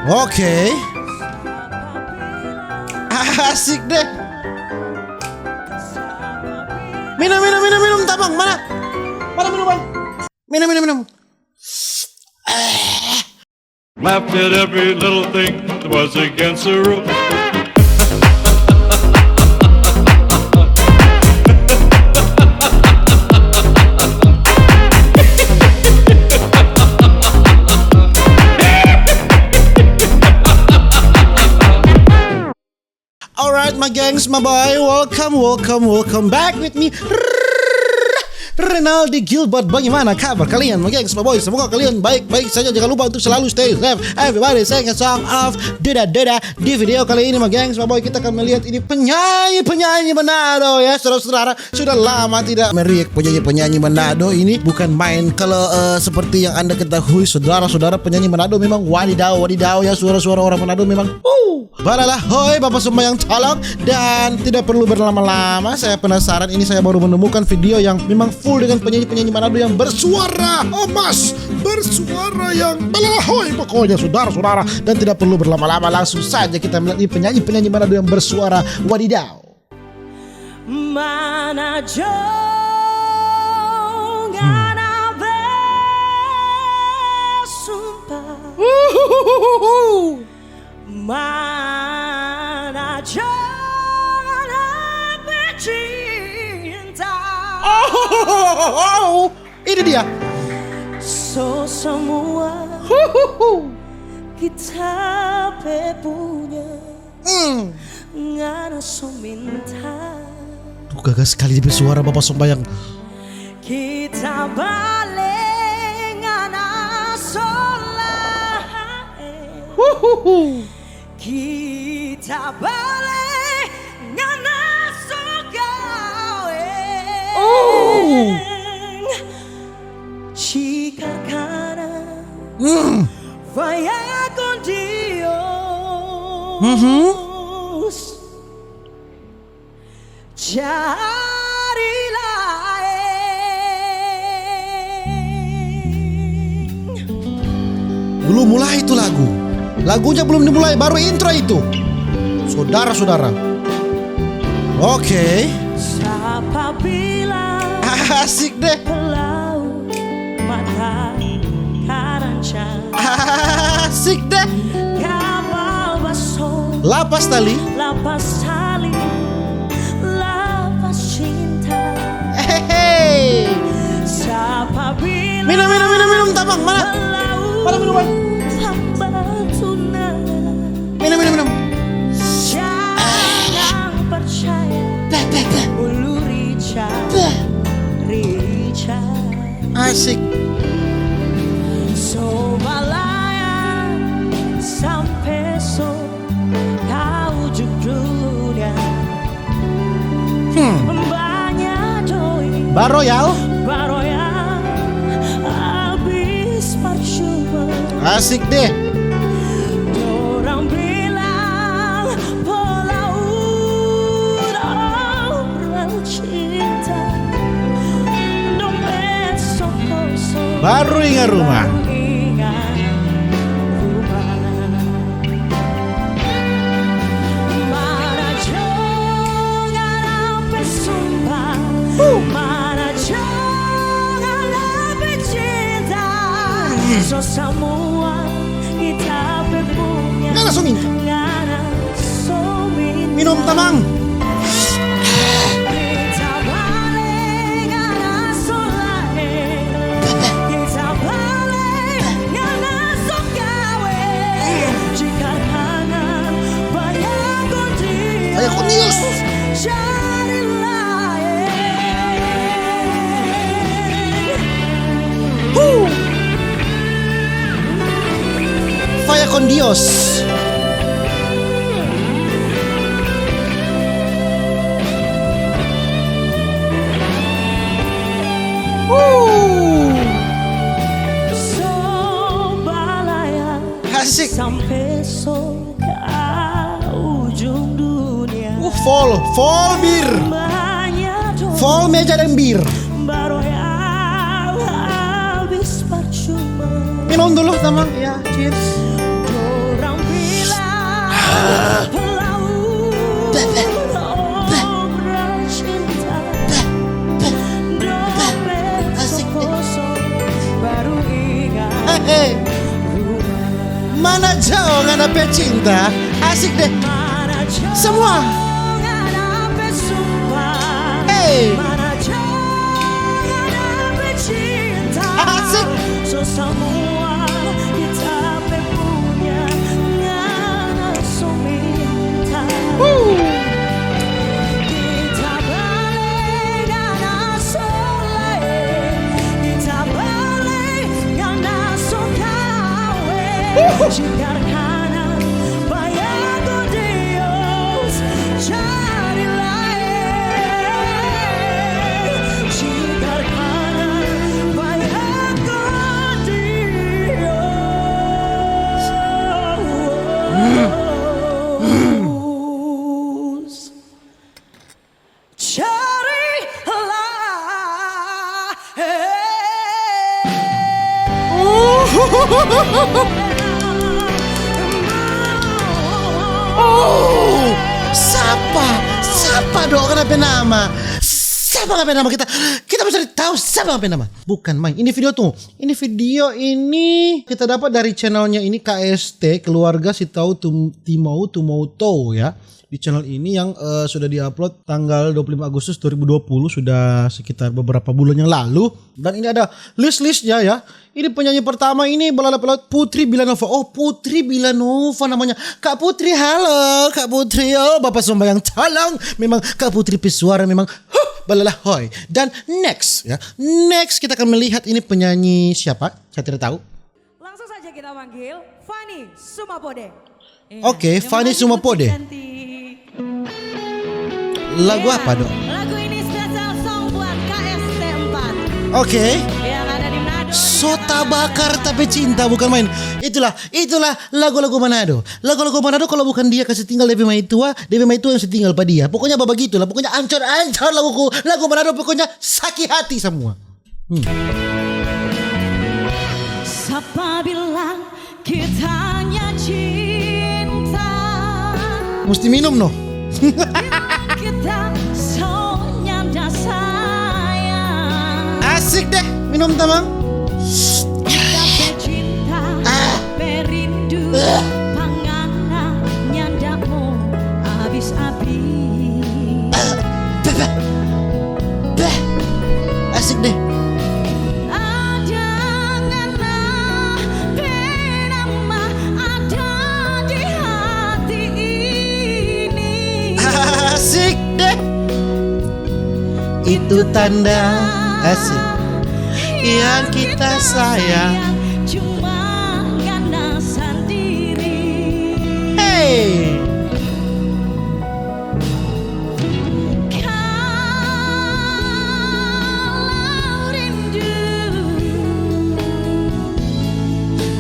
Oke. Asik deh. Minum tabang mana? Mana minuman? Minum. Laughed at every little thing that was against the rules. Alright my gangs, my boy, welcome back with me Renaldi Gilbert. Bagaimana kabar kalian my gangs, my boy? Semoga kalian baik-baik saja. Jangan lupa untuk selalu stay safe. Everybody sing a song of Deda. Di video kali ini my gangs, my boy, kita akan melihat ini penyanyi Manado ya. Saudara-saudara, sudah lama tidak meriak penyanyi Manado ini. Bukan main. Kalau seperti yang Anda ketahui saudara-saudara, penyanyi Manado memang wadidaw ya. Suara-suara orang Manado memang balalah hoi Bapak Sembayang Colok. Dan tidak perlu berlama-lama, saya penasaran. Ini saya baru menemukan video yang memang full dengan penyanyi Manado yang bersuara emas, bersuara yang balalahoy pokoknya saudara-saudara. Dan tidak perlu berlama-lama, langsung saja kita melihat penyanyi Manado yang bersuara wadidaw. Manado ngana bersumpah, Manado ngana bercinta. Ini dia. So semua kita punya ngana so minta. Gagah sekali bersuara Bapak Sembayang. Kita balik ngana solah. Kita balik ngana sogawe. Jika kana vaya con Dios, carilah. Belum mulai itu lagunya belum dimulai, baru intro itu saudara-saudara. Oke. Apabila asik deh. pelaut mata karanca, Asik deh. kapal baso, Lapas tali. lapas tali, lapas cinta. Hehehe. Apabila Minum tabang mana? Mana minuman? hamba tuna, Minum. jangan percaya ulu Richard. Asik. So malaya sampai so kau ujung dunia. Banyak doi Baroyal. baroya habis percuma. Asik deh. Orang bilang pelaut orang cinta, dompet kosong. Baru ingat rumah. Mana jangan sampai sumpah, mana jangan sampai cinta. So semua kita punya. Ngana so minta. Ngana so minta. Minum tabang. Kita balik ngana so lain. Kita balik ngana so gawe. Jika kangen banyak kondios. Banyak kondios. Cari lain. Faya con Dios. So balaya Asik. sampai so ke ujung dunia. Fall bir. Banyak doi Fall meja dan bir. baru yang habis percuma. Minum dulu teman. Ya, cheers. Orang obra cinta dompet Asik deh. sekosong baru ingat Hei, mana jauh nggak dapet cinta? Asik deh. mana jauh Semua. nggak dapet sumpah Hey. mana jauh nggak dapet cinta Asik. so semua kita punya nggak langsung minta kita balik nggak langsung lain kita balik nggak langsung kawin jika kanan bayangku Dios cari lain jika kanan bayangku Dios Oh, siapa dong kenapa nama? Siapa kenapa nama kita? Kita bisa tahu siapa kenapa nama? Bukan main. Ini video tuh. Ini video ini kita dapat dari channelnya ini KST Keluarga Sitau Timau Tumauto ya. Di channel ini yang sudah diupload tanggal 25 Agustus 2020, sudah sekitar beberapa bulan yang lalu. Dan ini ada list-listnya ya. Ini penyanyi pertama ini balap Putri Bilanova. Oh, Putri Bilanova namanya. Kak Putri, halo Kak Putri. Oh, Bapak Sombayang tolong. Memang Kak Putri pesuara memang balala hoy. Dan next ya. Next kita akan melihat ini penyanyi siapa? Saya tidak tahu. langsung saja kita panggil Fanny Sumapode. Oke, Fanny Sumapode. Lagu apa dong? Lagu ini spesial song buat KST 4 Oke. yang ada di Manado. Sota bakar tapi cinta bukan main. Itulah lagu-lagu Manado. Lagu-lagu Manado kalau bukan dia kasih tinggal Dewi Maitua yang setinggal pada dia. Pokoknya begitulah. Pokoknya ancur-ancur lagu Manado, pokoknya sakit hati semua. Siapa bilang kita hanya cinta? Mesti minum noh. Kita sonyanda sayang. Asik deh minum tamang. Kita bercinta, berindu, pangana nyandamu habis-habis. Asik deh. Ada ngana penama ada di hati ini. Asik deh. Itu tanda asik yang kita sayang. Cuma karena sendiri. Hey. Kalau rindu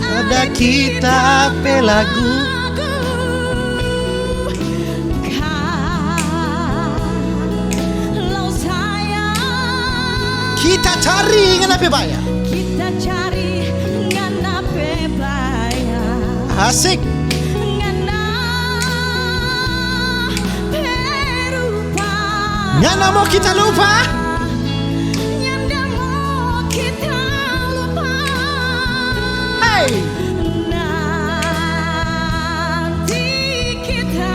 Ada kita pelagu. kalau sayang Kita cari kenapa bayar. kita cari ngana bebaya Asik. ngana perupa Nyana mau kita lupa. nyanda mau kita lupa. Hey.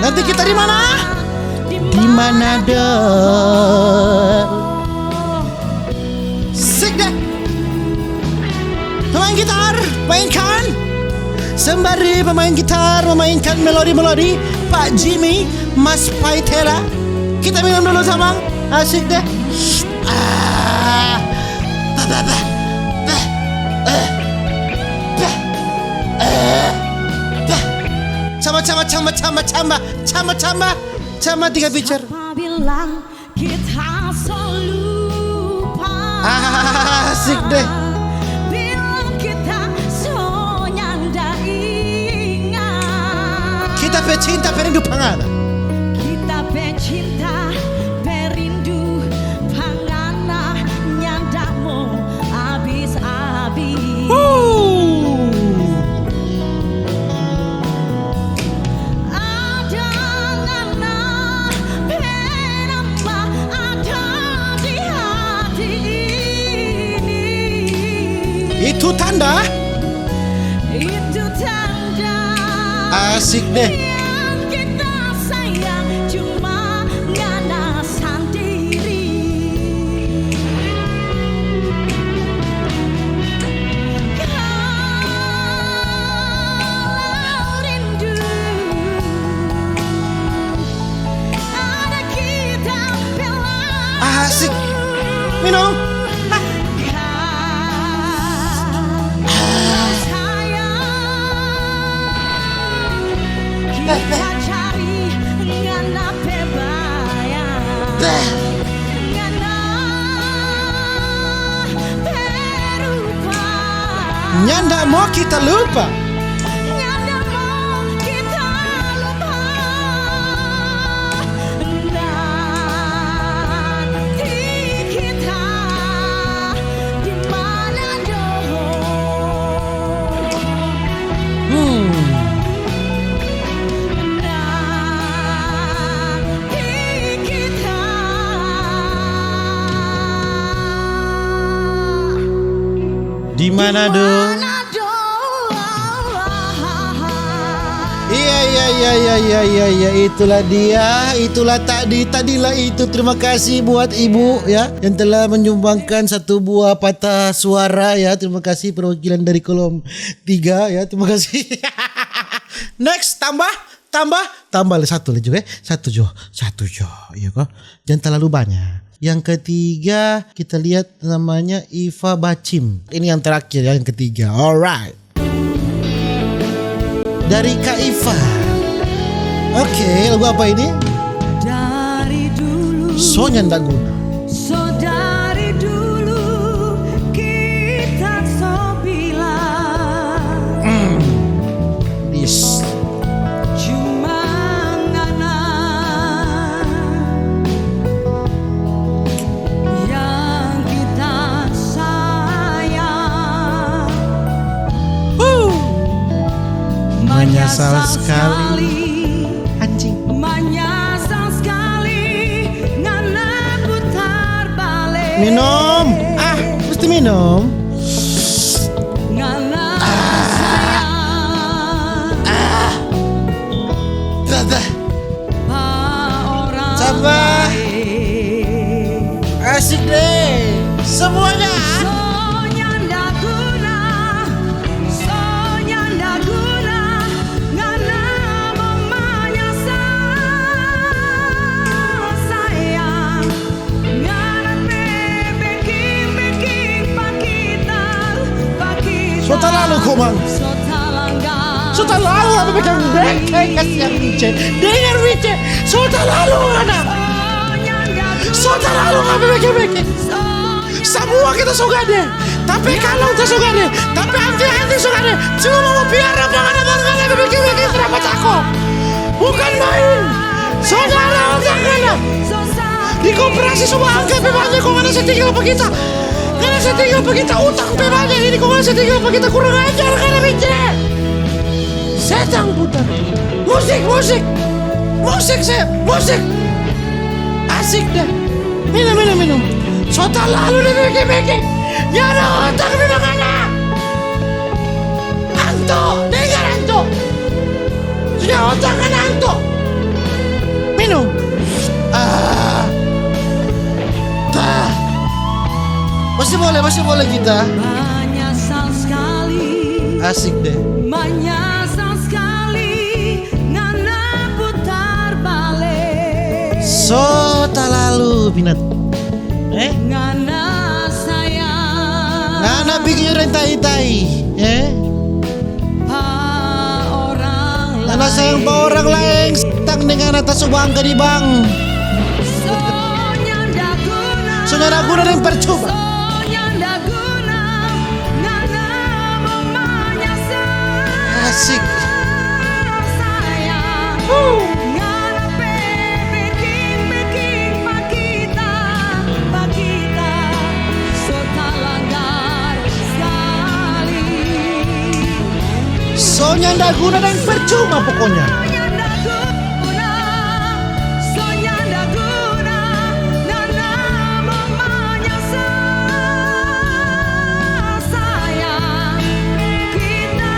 Nanti kita di mana? Di Manado. Sik deh. Pemain gitar, mainkan. Sembari pemain gitar memainkan melodi-melodi Pak Jimmy, Mas Paitela. Kita minum dulu sama. Asik deh. Ah. Bah, bah, bah. Bah. Bah. Bah. Cama 3 picture. Siapa bilang kita selalu lupa? Asik deh. Bilang kita sonyanda ingat. Kita pecinta perindu pangana. Kita pecinta perindu pangana nyandamu habis-habis. Itu tanda Asik deh. yang kita sayang cuma ngana sendiri. Kalau rindu ada kita bilang Asik. Minum. kita cari ngana pebayang ngana perupa Nyanda mau kita lupa. ngana mau kita lupa nanti kita di mana Di Manado. Iya, itulah dia, itulah tadilah itu. Terima kasih buat ibu ya yang telah menyumbangkan satu buah patah suara ya. Terima kasih perwakilan dari kolom 3 ya. Terima kasih. Next, tambah satu lagi juga, satu jo, iya kok. Jangan terlalu banyak. Yang ketiga kita lihat namanya Iva Bacim. Ini yang terakhir ya, yang ketiga. Alright. Dari Kak Iva. Oke, lagu apa ini? dari dulu Sonya ndak guna. dari dulu kita so bilang Yes. cuma ngana yang kita sayang Menyesal sekali. Anjing. menyesal sekali ngana putar balik Minum. Mesti minum. ngana sayang Dah. pa orang Sabar. lain. Asik deh. Semuanya. Sonya ndak guna ngana mau menyesal sayang ngana bikin pakita Sota lalu komang. Sota lalu apa pegang bengkai kasihan Wice. Dengar Wice. Sota lalu anak. Sota lalu apa pegang. Semua kita suka deh. Tapi kalau kita suka deh. Tapi anti suka deh. Cuma mau biar apa ada bikin terapa cako. Bukan main. Saudara jangan. Di koperasi semua angka bebasnya kok mana setinggal apa kita. Karena setinggal apa kita utang bebasnya ini kok mana setinggal apa kita kurang ajar karena Wice. Setang putar. Musik. Asik deh. Minum. Sota lalu deh bikin. Ya ada otak di mana? Anto, dengar Anto. Sudah otak kan Anto. Minum. Masih boleh kita. Menyesal sekali Asik deh. menyesal sekali ngana putar balik Sota lalu binat. ngana sayang Nana bikin rentai-tai. pa orang Nana sayang pa orang lain. Tang dengan atas subang ke di bang. Sonya ndak guna Saudara guna dan percuma. Sonya ndak guna ngana mau menyesal Asik. sayang ngana bikin pakita sota langgar sekali Sonya ndak guna dan percuma pokoknya. Sonya ndak guna ngana mau menyesal sayang kita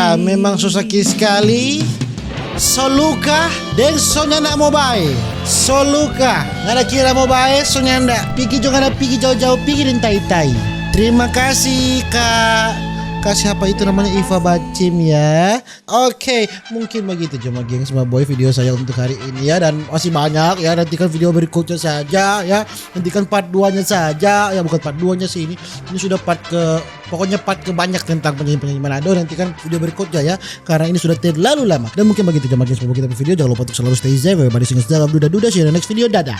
Ya, memang susah sekali. Soluka dan Sonyanda mobile. Soluka, ngada kira mobile Sonyanda. Pigi juga ngada pigi jauh-jauh pigi dan tai-tai. Terima kasih Kak. Kasih apa itu namanya Iva Bacim ya. Oke, mungkin begitu cuma gengs boy video saya untuk hari ini ya, dan masih banyak ya. Nantikan video berikutnya saja ya. Nantikan part 2-nya saja ya, bukan part 2-nya sih ini. Ini sudah part ke, pokoknya part ke banyak tentang penyanyi-penyanyi Manado. Nantikan video berikutnya ya, karena ini sudah terlalu lama. Dan mungkin begitu cuma gengs boy kita video. Jangan lupa untuk selalu stay safe. Everybody sing dalam duda-duda. See you in the next video. Dadah.